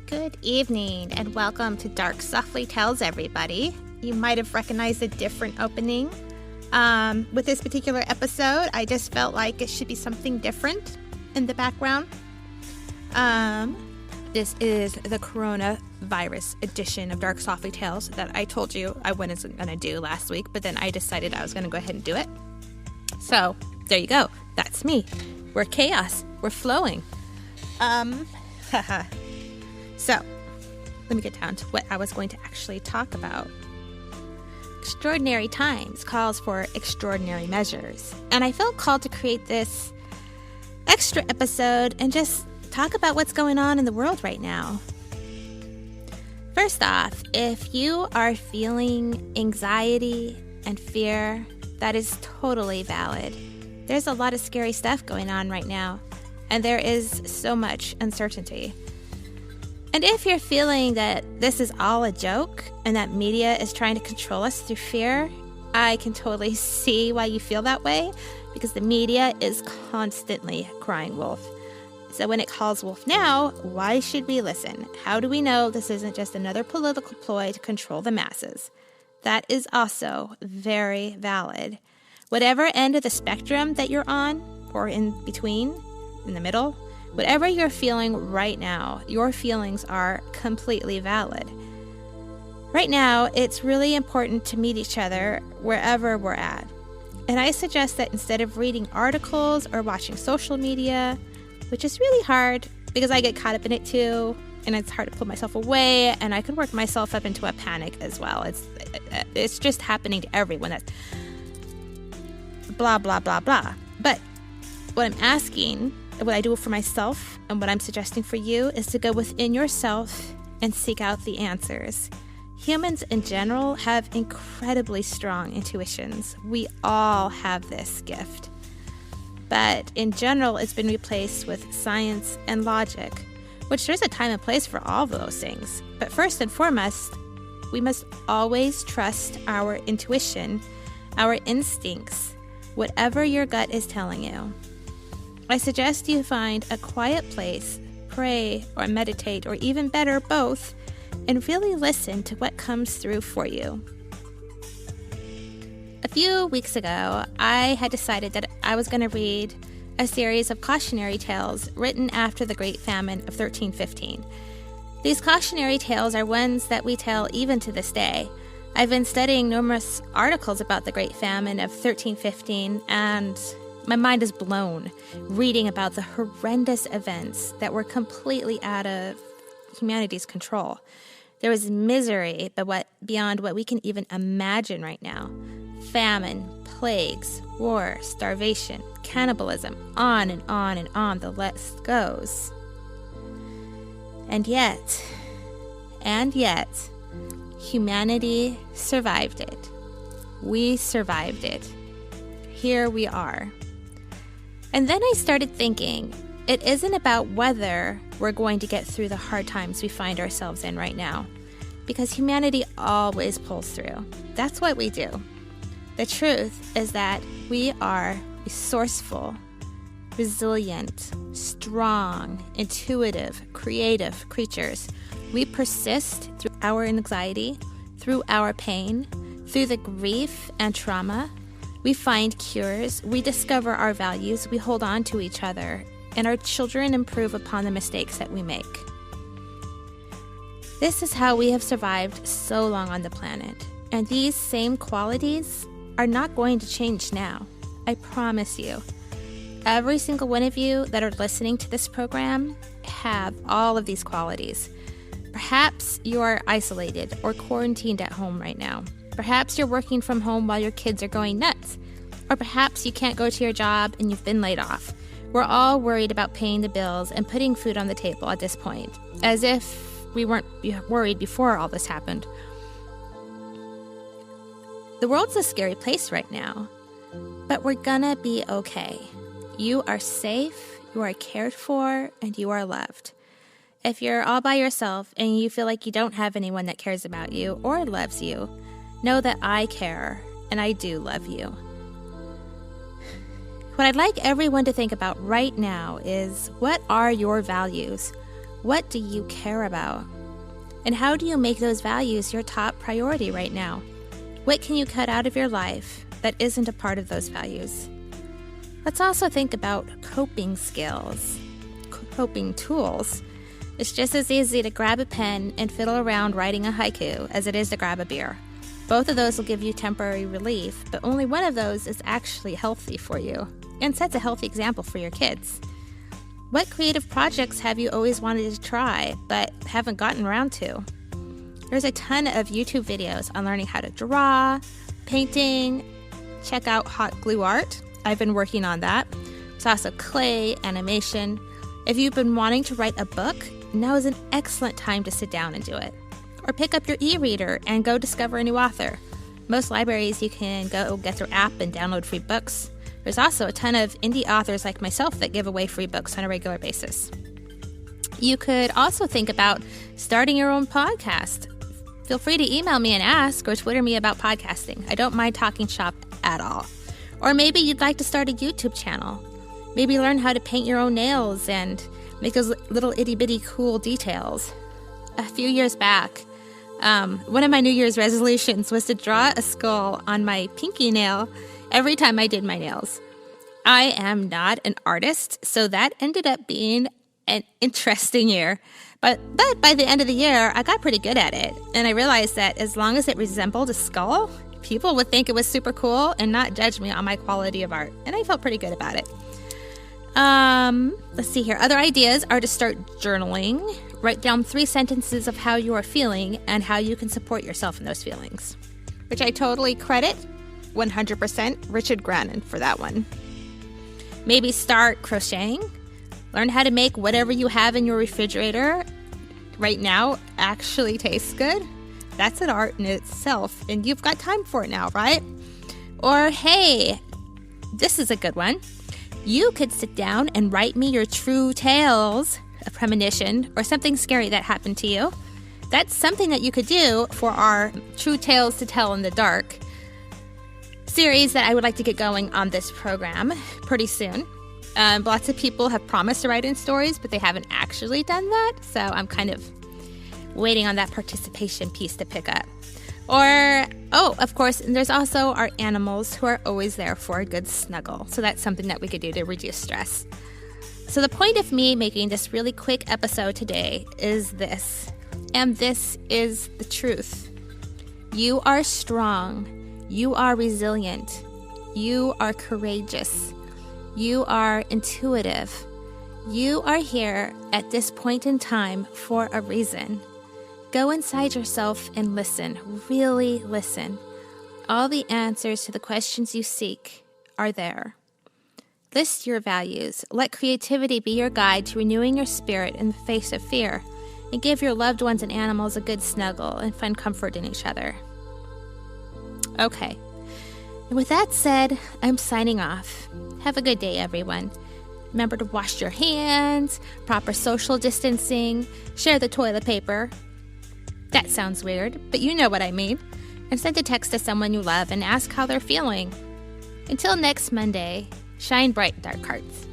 Good evening and welcome to Dark Softly Tales, everybody. You might have recognized a different opening. With this particular episode, I just felt like it should be something different in the background. This is the coronavirus edition of Dark Softly Tales that I told you I wasn't going to do last week, but then I decided I was going to go ahead and do it. So, there you go. That's me. We're chaos. We're flowing. So, let me get down to what I was going to actually talk about. Extraordinary times calls for extraordinary measures. And I felt called to create this extra episode and just talk about what's going on in the world right now. First off, if you are feeling anxiety and fear, that is totally valid. There's a lot of scary stuff going on right now, and there is so much uncertainty. And if you're feeling that this is all a joke and that media is trying to control us through fear, I can totally see why you feel that way, because the media is constantly crying wolf. So when it calls wolf now, why should we listen? How do we know this isn't just another political ploy to control the masses? That is also very valid. Whatever end of the spectrum that you're on, or in between, in the middle, whatever you're feeling right now, your feelings are completely valid. Right now, it's really important to meet each other wherever we're at. And I suggest that instead of reading articles or watching social media, which is really hard because I get caught up in it too, and it's hard to pull myself away, and I could work myself up into a panic as well. It's just happening to everyone. That's blah, blah, blah, blah. But what I'm asking, what I do for myself and what I'm suggesting for you is to go within yourself and seek out the answers. Humans in general have incredibly strong intuitions. We all have this gift. But in general, it's been replaced with science and logic, which there's a time and place for all of those things. But first and foremost, we must always trust our intuition, our instincts, whatever your gut is telling you. I suggest you find a quiet place, pray or meditate, or even better, both, and really listen to what comes through for you. A few weeks ago, I had decided that I was going to read a series of cautionary tales written after the Great Famine of 1315. These cautionary tales are ones that we tell even to this day. I've been studying numerous articles about the Great Famine of 1315, and my mind is blown reading about the horrendous events that were completely out of humanity's control. There was misery beyond what we can even imagine right now. Famine, plagues, war, starvation, cannibalism, on and on and on the list goes. And yet, humanity survived it. We survived it. Here we are. And then I started thinking, it isn't about whether we're going to get through the hard times we find ourselves in right now, because humanity always pulls through. That's what we do. The truth is that we are resourceful, resilient, strong, intuitive, creative creatures. We persist through our anxiety, through our pain, through the grief and trauma. We find cures, we discover our values, we hold on to each other, and our children improve upon the mistakes that we make. This is how we have survived so long on the planet, and these same qualities are not going to change now. I promise you. Every single one of you that are listening to this program have all of these qualities. Perhaps you are isolated or quarantined at home right now. Perhaps you're working from home while your kids are going nuts. Or perhaps you can't go to your job and you've been laid off. We're all worried about paying the bills and putting food on the table at this point, as if we weren't worried before all this happened. The world's a scary place right now, but we're gonna be okay. You are safe, you are cared for, and you are loved. If you're all by yourself and you feel like you don't have anyone that cares about you or loves you, know that I care and I do love you. What I'd like everyone to think about right now is, what are your values? What do you care about? And how do you make those values your top priority right now? What can you cut out of your life that isn't a part of those values? Let's also think about coping skills, coping tools. It's just as easy to grab a pen and fiddle around writing a haiku as it is to grab a beer. Both of those will give you temporary relief, but only one of those is actually healthy for you and sets a healthy example for your kids. What creative projects have you always wanted to try but haven't gotten around to? There's a ton of YouTube videos on learning how to draw, painting. Check out hot glue art. I've been working on that. There's also clay, animation. If you've been wanting to write a book, now is an excellent time to sit down and do it. Or pick up your e-reader and go discover a new author. Most libraries you can go get their app and download free books. There's also a ton of indie authors like myself that give away free books on a regular basis. You could also think about starting your own podcast. Feel free to email me and ask or Twitter me about podcasting. I don't mind talking shop at all. Or maybe you'd like to start a YouTube channel. Maybe learn how to paint your own nails and make those little itty-bitty cool details. A few years back, one of my New Year's resolutions was to draw a skull on my pinky nail every time I did my nails. I am not an artist, so that ended up being an interesting year. But by the end of the year, I got pretty good at it. And I realized that as long as it resembled a skull, people would think it was super cool and not judge me on my quality of art. And I felt pretty good about it. Let's see here. Other ideas are to start journaling. Write down 3 sentences of how you are feeling and how you can support yourself in those feelings. Which I totally credit 100% Richard Grannon for that one. Maybe start crocheting. Learn how to make whatever you have in your refrigerator right now actually taste good. That's an art in itself, and you've got time for it now, right? Or, hey, this is a good one. You could sit down and write me your true tales, a premonition, or something scary that happened to you. That's something that you could do for our True Tales to Tell in the Dark series that I would like to get going on this program pretty soon. Lots of people have promised to write in stories, but they haven't actually done that, so I'm kind of waiting on that participation piece to pick up. Or, of course, there's also our animals who are always there for a good snuggle. So that's something that we could do to reduce stress. So the point of me making this really quick episode today is this. And this is the truth. You are strong. You are resilient. You are courageous. You are intuitive. You are here at this point in time for a reason. Go inside yourself and listen, really listen. All the answers to the questions you seek are there. List your values. Let creativity be your guide to renewing your spirit in the face of fear, and give your loved ones and animals a good snuggle and find comfort in each other. Okay, and with that said, I'm signing off. Have a good day, everyone. Remember to wash your hands, proper social distancing, share the toilet paper. That sounds weird, but you know what I mean. And send a text to someone you love and ask how they're feeling. Until next Monday, shine bright, dark hearts.